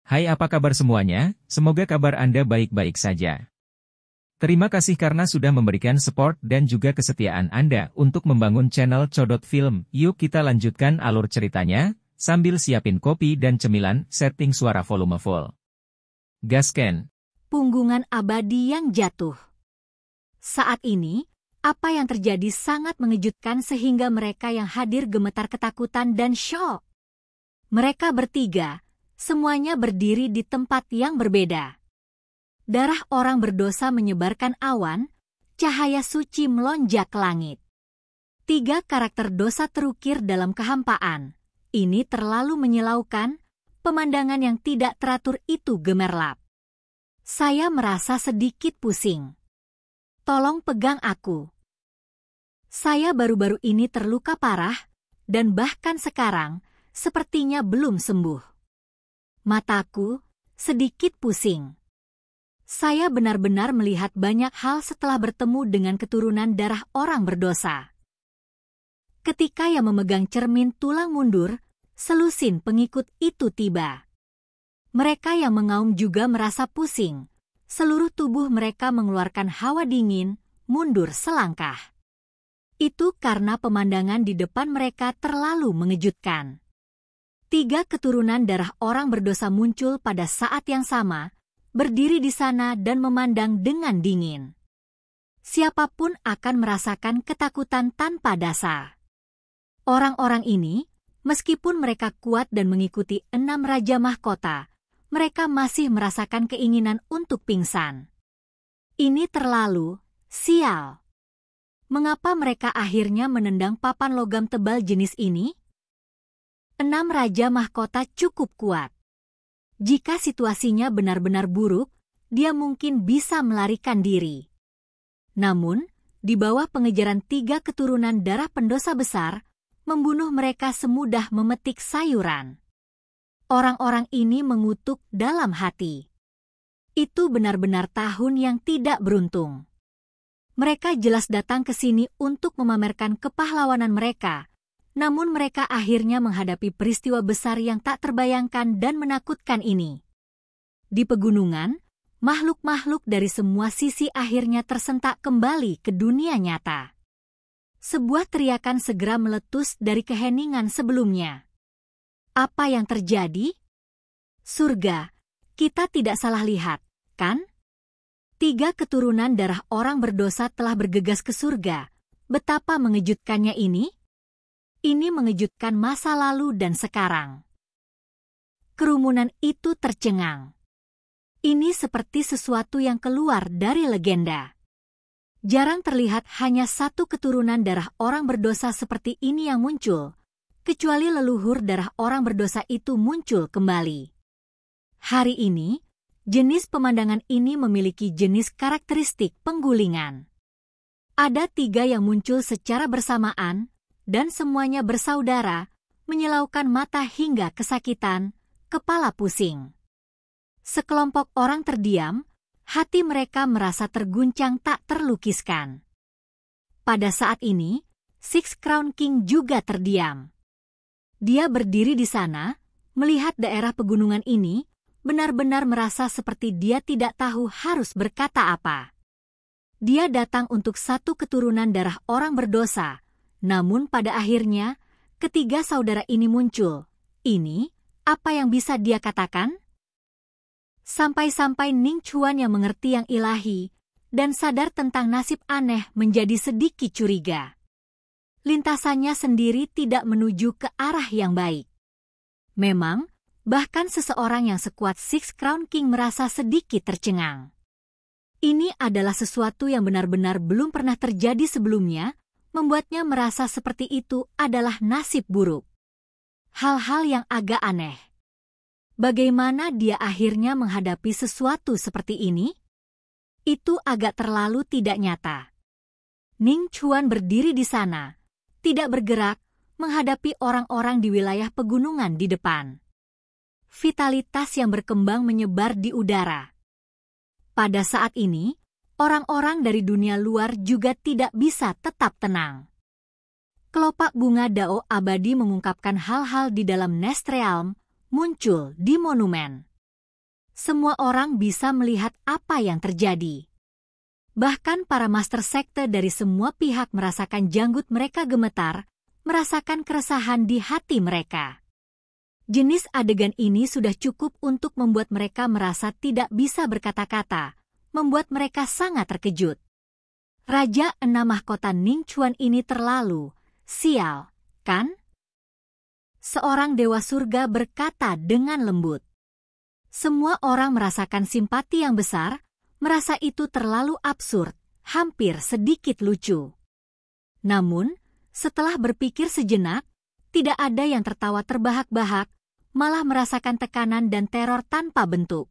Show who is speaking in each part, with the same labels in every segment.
Speaker 1: Hai, apa kabar semuanya? Semoga kabar Anda baik-baik saja. Terima kasih karena sudah memberikan support dan juga kesetiaan Anda untuk membangun channel Codot Film. Yuk kita lanjutkan alur ceritanya, sambil siapin kopi dan cemilan, setting suara volume full. Gasken.
Speaker 2: Punggungan abadi yang jatuh. Saat ini, apa yang terjadi sangat mengejutkan sehingga mereka yang hadir gemetar ketakutan dan syok. Mereka bertiga, semuanya berdiri di tempat yang berbeda. Darah orang berdosa menyebarkan awan, cahaya suci melonjak ke langit. 3 karakter dosa terukir dalam kehampaan. Ini terlalu menyilaukan, pemandangan yang tidak teratur itu gemerlap. Saya merasa sedikit pusing. Tolong pegang aku. Saya baru-baru ini terluka parah, dan bahkan sekarang, sepertinya belum sembuh. Mataku sedikit pusing. Saya benar-benar melihat banyak hal setelah bertemu dengan keturunan darah orang berdosa. Ketika yang memegang cermin tulang mundur, selusin pengikut itu tiba. Mereka yang mengaum juga merasa pusing. Seluruh tubuh mereka mengeluarkan hawa dingin, mundur selangkah. Itu karena pemandangan di depan mereka terlalu mengejutkan. 3 keturunan darah orang berdosa muncul pada saat yang sama, berdiri di sana dan memandang dengan dingin. Siapapun akan merasakan ketakutan tanpa dasar. Orang-orang ini, meskipun mereka kuat dan mengikuti 6 raja mahkota, mereka masih merasakan keinginan untuk pingsan. Ini terlalu sial. Mengapa mereka akhirnya menendang papan logam tebal jenis ini? 6 raja mahkota cukup kuat. Jika situasinya benar-benar buruk, dia mungkin bisa melarikan diri. Namun, di bawah pengejaran 3 keturunan darah pendosa besar, membunuh mereka semudah memetik sayuran. Orang-orang ini mengutuk dalam hati. Itu benar-benar tahun yang tidak beruntung. Mereka jelas datang ke sini untuk memamerkan kepahlawanan mereka, namun mereka akhirnya menghadapi peristiwa besar yang tak terbayangkan dan menakutkan ini. Di pegunungan, makhluk-makhluk dari semua sisi akhirnya tersentak kembali ke dunia nyata. Sebuah teriakan segera meletus dari keheningan sebelumnya. Apa yang terjadi? Surga, kita tidak salah lihat, kan? 3 keturunan darah orang berdosa telah bergegas ke surga. Betapa mengejutkannya ini? Ini mengejutkan masa lalu dan sekarang. Kerumunan itu tercengang. Ini seperti sesuatu yang keluar dari legenda. Jarang terlihat hanya 1 keturunan darah orang berdosa seperti ini yang muncul, kecuali leluhur darah orang berdosa itu muncul kembali. Hari ini, jenis pemandangan ini memiliki jenis karakteristik penggulingan. Ada 3 yang muncul secara bersamaan, dan semuanya bersaudara, menyilaukan mata hingga kesakitan, kepala pusing. Sekelompok orang terdiam, hati mereka merasa terguncang tak terlukiskan. Pada saat ini, Six Crown King juga terdiam. Dia berdiri di sana, melihat daerah pegunungan ini, benar-benar merasa seperti dia tidak tahu harus berkata apa. Dia datang untuk 1 keturunan darah orang berdosa, namun pada akhirnya, ketiga saudara ini muncul. Ini, apa yang bisa dia katakan? Sampai-sampai Ning Chuan yang mengerti yang ilahi, dan sadar tentang nasib aneh menjadi sedikit curiga. Lintasannya sendiri tidak menuju ke arah yang baik. Memang, bahkan seseorang yang sekuat Six Crown King merasa sedikit tercengang. Ini adalah sesuatu yang benar-benar belum pernah terjadi sebelumnya, membuatnya merasa seperti itu adalah nasib buruk. Hal-hal yang agak aneh. Bagaimana dia akhirnya menghadapi sesuatu seperti ini? Itu agak terlalu tidak nyata. Ning Chuan berdiri di sana, tidak bergerak, menghadapi orang-orang di wilayah pegunungan di depan. Vitalitas yang berkembang menyebar di udara. Pada saat ini, orang-orang dari dunia luar juga tidak bisa tetap tenang. Kelopak bunga Dao abadi mengungkapkan hal-hal di dalam Nest Realm, muncul di monumen. semua orang bisa melihat apa yang terjadi. Bahkan para master sekte dari semua pihak merasakan janggut mereka gemetar, merasakan keresahan di hati mereka. Jenis adegan ini sudah cukup untuk membuat mereka merasa tidak bisa berkata-kata, membuat mereka sangat terkejut. Raja 6 mahkota Ning Chuan ini terlalu sial, kan? Seorang dewa surga berkata dengan lembut. Semua orang merasakan simpati yang besar, merasa itu terlalu absurd, hampir sedikit lucu. Namun, setelah berpikir sejenak, tidak ada yang tertawa terbahak-bahak, malah merasakan tekanan dan teror tanpa bentuk.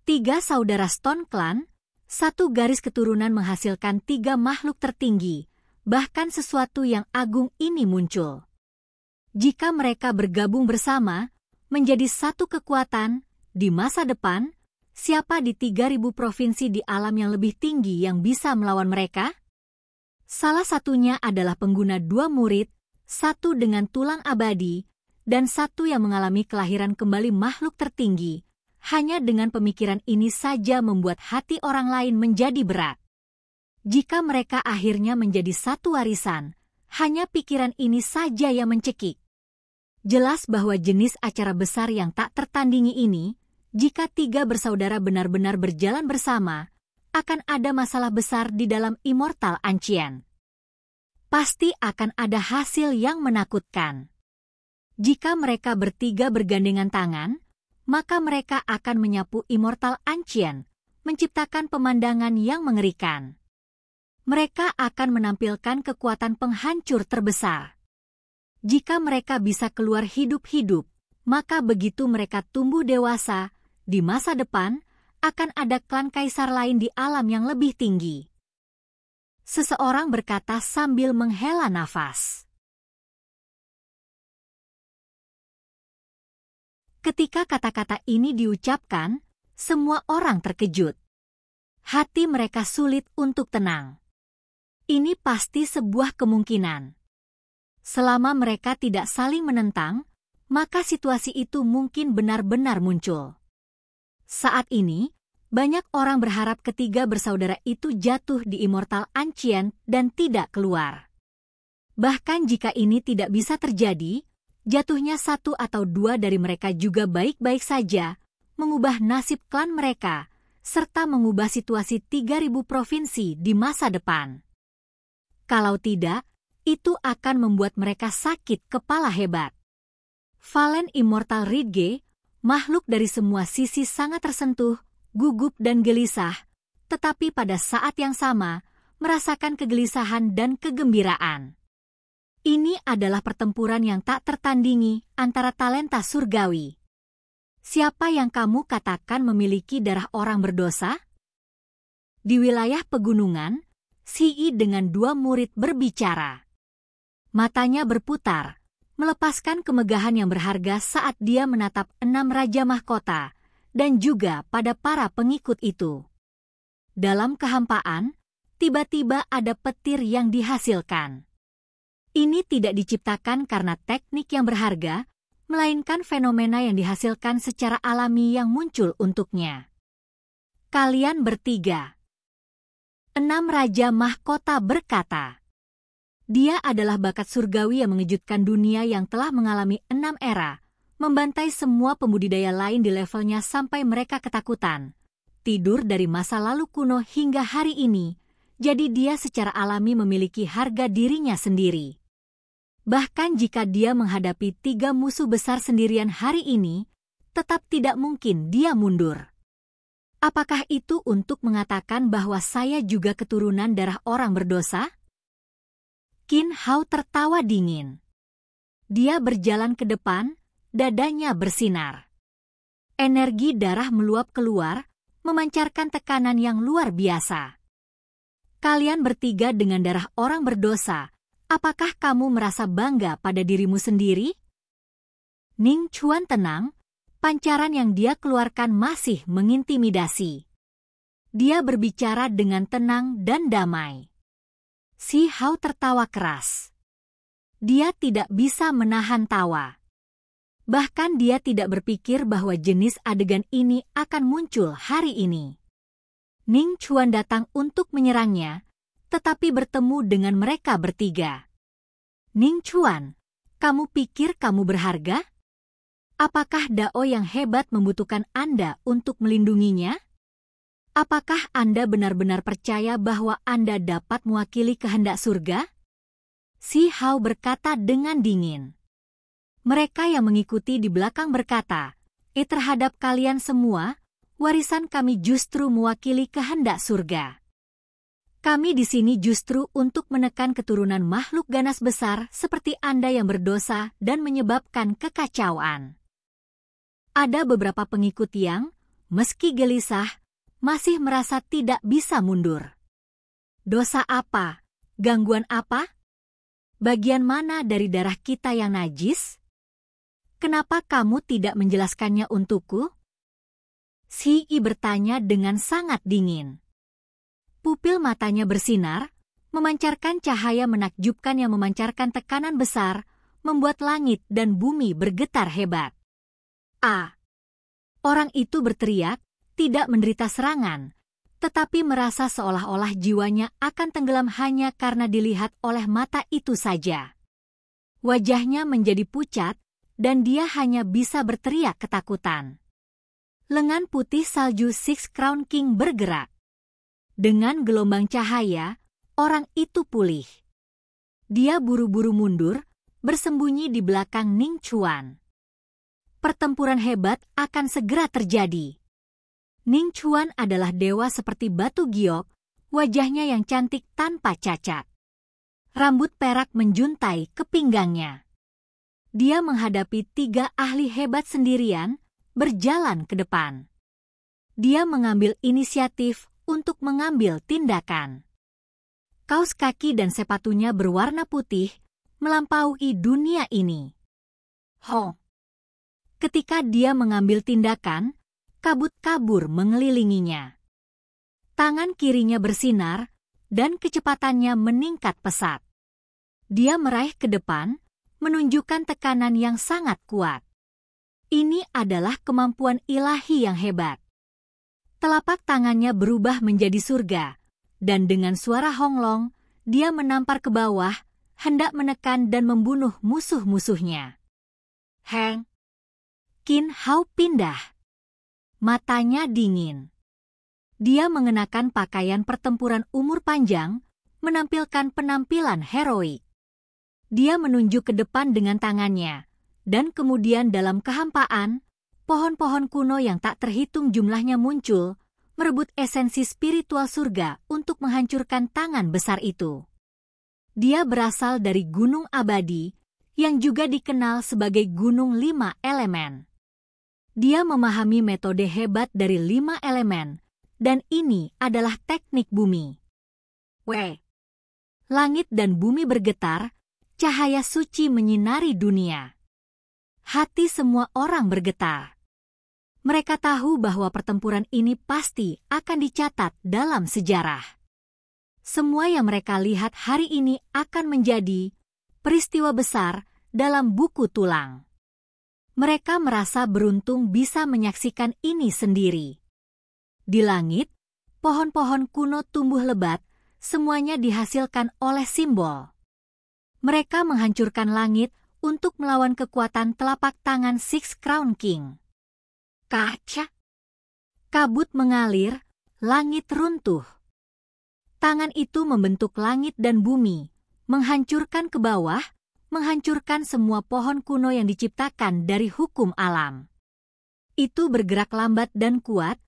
Speaker 2: 3 saudara Stone Clan, 1 garis keturunan menghasilkan 3 makhluk tertinggi, bahkan sesuatu yang agung ini muncul. Jika mereka bergabung bersama, menjadi satu kekuatan, di masa depan, siapa di 3.000 provinsi di alam yang lebih tinggi yang bisa melawan mereka? Salah satunya adalah pengguna 2 murid, 1 dengan tulang abadi, dan 1 yang mengalami kelahiran kembali makhluk tertinggi. Hanya dengan pemikiran ini saja membuat hati orang lain menjadi berat. Jika mereka akhirnya menjadi satu warisan, hanya pikiran ini saja yang mencekik. Jelas bahwa jenis acara besar yang tak tertandingi ini, jika 3 bersaudara benar-benar berjalan bersama, akan ada masalah besar di dalam Immortal Ancient. Pasti akan ada hasil yang menakutkan. Jika mereka bertiga bergandengan tangan, maka mereka akan menyapu Immortal Ancient, menciptakan pemandangan yang mengerikan. Mereka akan menampilkan kekuatan penghancur terbesar. Jika mereka bisa keluar hidup-hidup, maka begitu mereka tumbuh dewasa, di masa depan, akan ada klan kaisar lain di alam yang lebih tinggi. Seseorang berkata sambil menghela nafas. Ketika kata-kata ini diucapkan, semua orang terkejut. Hati mereka sulit untuk tenang. Ini pasti sebuah kemungkinan. Selama mereka tidak saling menentang, maka situasi itu mungkin benar-benar muncul. Saat ini, banyak orang berharap ketiga bersaudara itu jatuh di Immortal Ancient dan tidak keluar. Bahkan jika ini tidak bisa terjadi, jatuhnya 1 atau 2 dari mereka juga baik-baik saja, mengubah nasib klan mereka, serta mengubah situasi 3.000 provinsi di masa depan. Kalau tidak, itu akan membuat mereka sakit kepala hebat. Valen Immortal Ridge, makhluk dari semua sisi sangat tersentuh, gugup dan gelisah, tetapi pada saat yang sama, merasakan kegelisahan dan kegembiraan. Ini adalah pertempuran yang tak tertandingi antara talenta surgawi. Siapa yang kamu katakan memiliki darah orang berdosa? Di wilayah pegunungan, Si dengan 2 murid berbicara. Matanya berputar, melepaskan kemegahan yang berharga saat dia menatap 6 raja mahkota, dan juga pada para pengikut itu. Dalam kehampaan, tiba-tiba ada petir yang dihasilkan. Ini tidak diciptakan karena teknik yang berharga, melainkan fenomena yang dihasilkan secara alami yang muncul untuknya. Kalian bertiga. 6 raja mahkota berkata. Dia adalah bakat surgawi yang mengejutkan dunia yang telah mengalami 6 era, membantai semua pembudidaya lain di levelnya sampai mereka ketakutan. Tidur dari masa lalu kuno hingga hari ini, jadi dia secara alami memiliki harga dirinya sendiri. Bahkan jika dia menghadapi 3 musuh besar sendirian hari ini, tetap tidak mungkin dia mundur. Apakah itu untuk mengatakan bahwa saya juga keturunan darah orang berdosa? Qin Hao tertawa dingin. Dia berjalan ke depan, dadanya bersinar. Energi darah meluap keluar, memancarkan tekanan yang luar biasa. Kalian bertiga dengan darah orang berdosa, apakah kamu merasa bangga pada dirimu sendiri? Ning Chuan tenang, pancaran yang dia keluarkan masih mengintimidasi. Dia berbicara dengan tenang dan damai. Si Hao tertawa keras. Dia tidak bisa menahan tawa. Bahkan dia tidak berpikir bahwa jenis adegan ini akan muncul hari ini. Ning Chuan datang untuk menyerangnya, tetapi bertemu dengan mereka bertiga. Ning Chuan, kamu pikir kamu berharga? Apakah Dao yang hebat membutuhkan Anda untuk melindunginya? Apakah Anda benar-benar percaya bahwa Anda dapat mewakili kehendak surga? Si Hao berkata dengan dingin. Mereka yang mengikuti di belakang berkata, terhadap kalian semua, warisan kami justru mewakili kehendak surga. Kami di sini justru untuk menekan keturunan makhluk ganas besar seperti Anda yang berdosa dan menyebabkan kekacauan. Ada beberapa pengikut yang, meski gelisah, masih merasa tidak bisa mundur. Dosa apa? Gangguan apa? Bagian mana dari darah kita yang najis? Kenapa kamu tidak menjelaskannya untukku? Si I bertanya dengan sangat dingin. Pupil matanya bersinar, memancarkan cahaya menakjubkan yang memancarkan tekanan besar, membuat langit dan bumi bergetar hebat. Orang itu berteriak, tidak menderita serangan, tetapi merasa seolah-olah jiwanya akan tenggelam hanya karena dilihat oleh mata itu saja. Wajahnya menjadi pucat, dan dia hanya bisa berteriak ketakutan. Lengan putih salju Six Crown King bergerak. Dengan gelombang cahaya, orang itu pulih. Dia buru-buru mundur, bersembunyi di belakang Ning Chuan. Pertempuran hebat akan segera terjadi. Ning Chuan adalah dewa seperti batu giok, wajahnya yang cantik tanpa cacat. Rambut perak menjuntai ke pinggangnya. Dia menghadapi 3 ahli hebat sendirian, berjalan ke depan. Dia mengambil inisiatif untuk mengambil tindakan. Kaos kaki dan sepatunya berwarna putih, melampaui dunia ini. Ketika dia mengambil tindakan, kabut kabur mengelilinginya. Tangan kirinya bersinar, dan kecepatannya meningkat pesat. Dia meraih ke depan, menunjukkan tekanan yang sangat kuat. Ini adalah kemampuan ilahi yang hebat. Telapak tangannya berubah menjadi surga, dan dengan suara honglong, dia menampar ke bawah, hendak menekan dan membunuh musuh-musuhnya. Qin Hao pindah. Matanya dingin. Dia mengenakan pakaian pertempuran umur panjang, menampilkan penampilan heroik. Dia menunjuk ke depan dengan tangannya, dan kemudian dalam kehampaan, pohon-pohon kuno yang tak terhitung jumlahnya muncul, merebut esensi spiritual surga untuk menghancurkan tangan besar itu. Dia berasal dari gunung abadi, yang juga dikenal sebagai gunung 5 elemen. Dia memahami metode hebat dari 5 elemen, dan ini adalah teknik bumi. Langit dan bumi bergetar, cahaya suci menyinari dunia. Hati semua orang bergetar. Mereka tahu bahwa pertempuran ini pasti akan dicatat dalam sejarah. Semua yang mereka lihat hari ini akan menjadi peristiwa besar dalam buku tulang. Mereka merasa beruntung bisa menyaksikan ini sendiri. Di langit, pohon-pohon kuno tumbuh lebat, semuanya dihasilkan oleh simbol. Mereka menghancurkan langit untuk melawan kekuatan telapak tangan Six Crown King. Kaca. Kabut mengalir, langit runtuh. Tangan itu membentuk langit dan bumi, menghancurkan ke bawah, menghancurkan semua pohon kuno yang diciptakan dari hukum alam. Itu bergerak lambat dan kuat,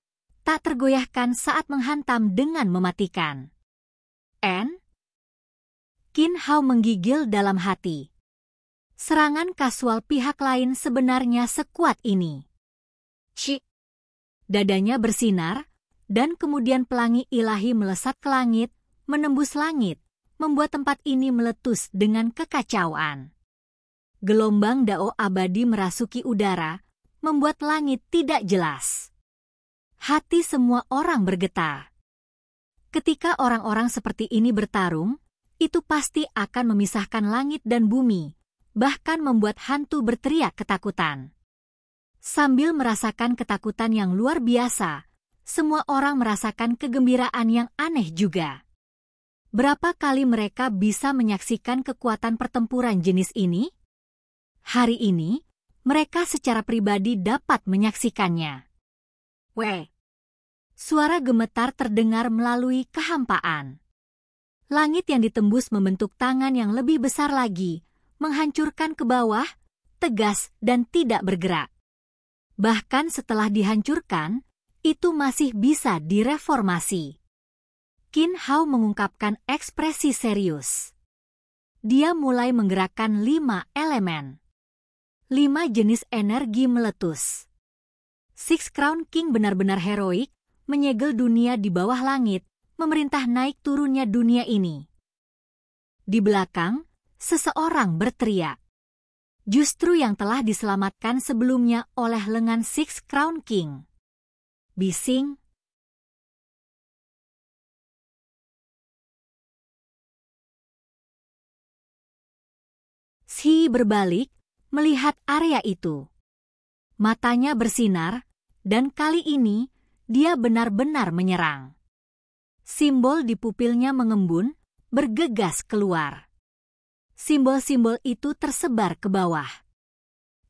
Speaker 2: tak tergoyahkan saat menghantam dengan mematikan. Qin Hao menggigil dalam hati. Serangan kasual pihak lain sebenarnya sekuat ini. Dadanya bersinar, dan kemudian pelangi ilahi melesat ke langit, menembus langit, membuat tempat ini meletus dengan kekacauan. Gelombang Dao abadi merasuki udara, membuat langit tidak jelas. Hati semua orang bergetar. Ketika orang-orang seperti ini bertarung, itu pasti akan memisahkan langit dan bumi, bahkan membuat hantu berteriak ketakutan. Sambil merasakan ketakutan yang luar biasa, semua orang merasakan kegembiraan yang aneh juga. Berapa kali mereka bisa menyaksikan kekuatan pertempuran jenis ini? Hari ini, mereka secara pribadi dapat menyaksikannya. Weh! Suara gemetar terdengar melalui kehampaan. Langit yang ditembus membentuk tangan yang lebih besar lagi, menghancurkan ke bawah, tegas dan tidak bergerak. Bahkan setelah dihancurkan, itu masih bisa direformasi. Qin Hao mengungkapkan ekspresi serius. Dia mulai menggerakkan 5 elemen. 5 jenis energi meletus. Six Crown King benar-benar heroik, menyegel dunia di bawah langit, memerintah naik turunnya dunia ini. Di belakang, seseorang berteriak. Justru yang telah diselamatkan sebelumnya oleh lengan Six Crown King. Bising. Xi berbalik, melihat area itu. Matanya bersinar, dan kali ini, dia benar-benar menyerang. Simbol di pupilnya mengembun, bergegas keluar. Simbol-simbol itu tersebar ke bawah.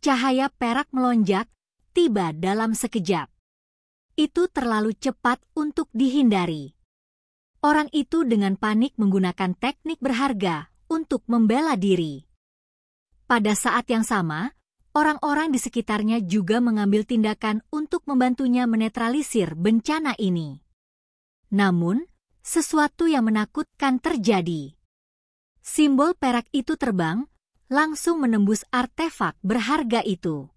Speaker 2: Cahaya perak melonjak, tiba dalam sekejap. Itu terlalu cepat untuk dihindari. Orang itu dengan panik menggunakan teknik berharga untuk membela diri. Pada saat yang sama, orang-orang di sekitarnya juga mengambil tindakan untuk membantunya menetralisir bencana ini. Namun, sesuatu yang menakutkan terjadi. Simbol perak itu terbang, langsung menembus artefak berharga itu.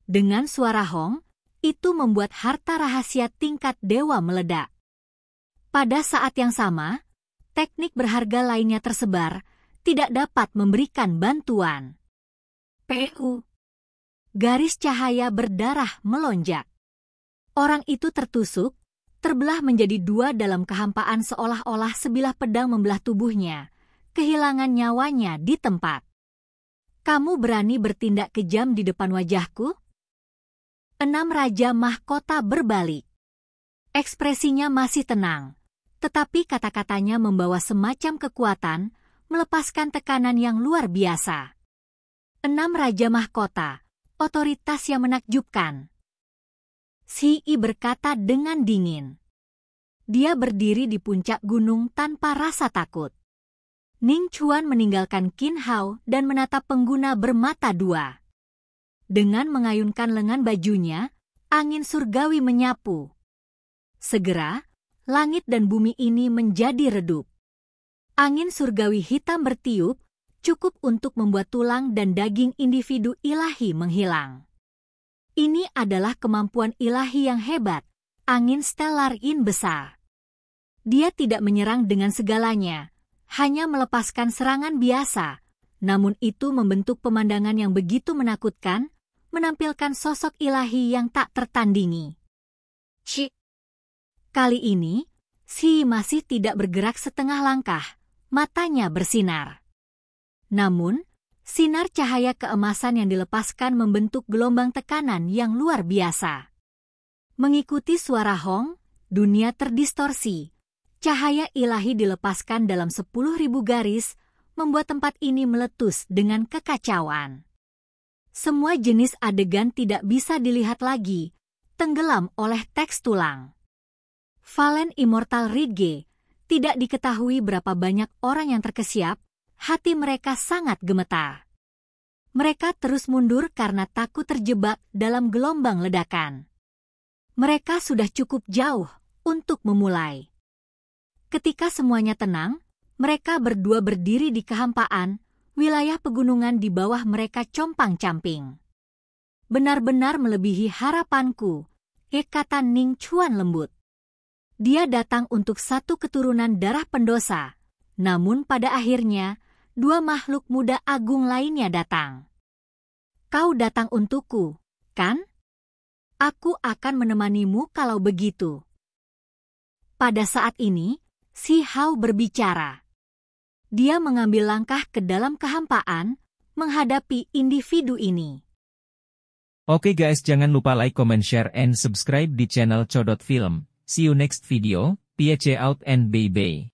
Speaker 2: Dengan suara hong, itu membuat harta rahasia tingkat dewa meledak. Pada saat yang sama, teknik berharga lainnya tersebar, tidak dapat memberikan bantuan. PU. Garis cahaya berdarah melonjak. Orang itu tertusuk, terbelah menjadi 2 dalam kehampaan seolah-olah sebilah pedang membelah tubuhnya, kehilangan nyawanya di tempat. Kamu berani bertindak kejam di depan wajahku? 6 Raja Mahkota berbalik. Ekspresinya masih tenang, tetapi kata-katanya membawa semacam kekuatan, melepaskan tekanan yang luar biasa. 6 Raja Mahkota, otoritas yang menakjubkan. Xi berkata dengan dingin. Dia berdiri di puncak gunung tanpa rasa takut. Ning Chuan meninggalkan Qin Hao dan menatap pengguna bermata 2. Dengan mengayunkan lengan bajunya, angin surgawi menyapu. Segera, langit dan bumi ini menjadi redup. Angin surgawi hitam bertiup, cukup untuk membuat tulang dan daging individu ilahi menghilang. Ini adalah kemampuan ilahi yang hebat, angin stellar in besar. Dia tidak menyerang dengan segalanya, hanya melepaskan serangan biasa, namun itu membentuk pemandangan yang begitu menakutkan, menampilkan sosok ilahi yang tak tertandingi. Cik. Kali ini, Xi masih tidak bergerak setengah langkah, matanya bersinar. Namun, sinar cahaya keemasan yang dilepaskan membentuk gelombang tekanan yang luar biasa. Mengikuti suara hong, dunia terdistorsi. Cahaya ilahi dilepaskan dalam 10.000 garis, membuat tempat ini meletus dengan kekacauan. Semua jenis adegan tidak bisa dilihat lagi, tenggelam oleh teks tulang. Valen Immortal Ridge, tidak diketahui berapa banyak orang yang terkesiap, hati mereka sangat gemetar. Mereka terus mundur karena takut terjebak dalam gelombang ledakan. Mereka sudah cukup jauh untuk memulai. Ketika semuanya tenang, mereka berdua berdiri di kehampaan, wilayah pegunungan di bawah mereka compang-camping. Benar-benar melebihi harapanku, kata Ning Chuan lembut. Dia datang untuk satu keturunan darah pendosa, namun pada akhirnya, 2 makhluk muda agung lainnya datang. Kau datang untukku, kan? Aku akan menemanimu kalau begitu. Pada saat ini, Xi Hao berbicara. Dia mengambil langkah ke dalam kehampaan, menghadapi individu ini.
Speaker 1: Oke guys, jangan lupa like, comment, share, and subscribe di channel Codot Film. See you next video, peace out and bye-bye.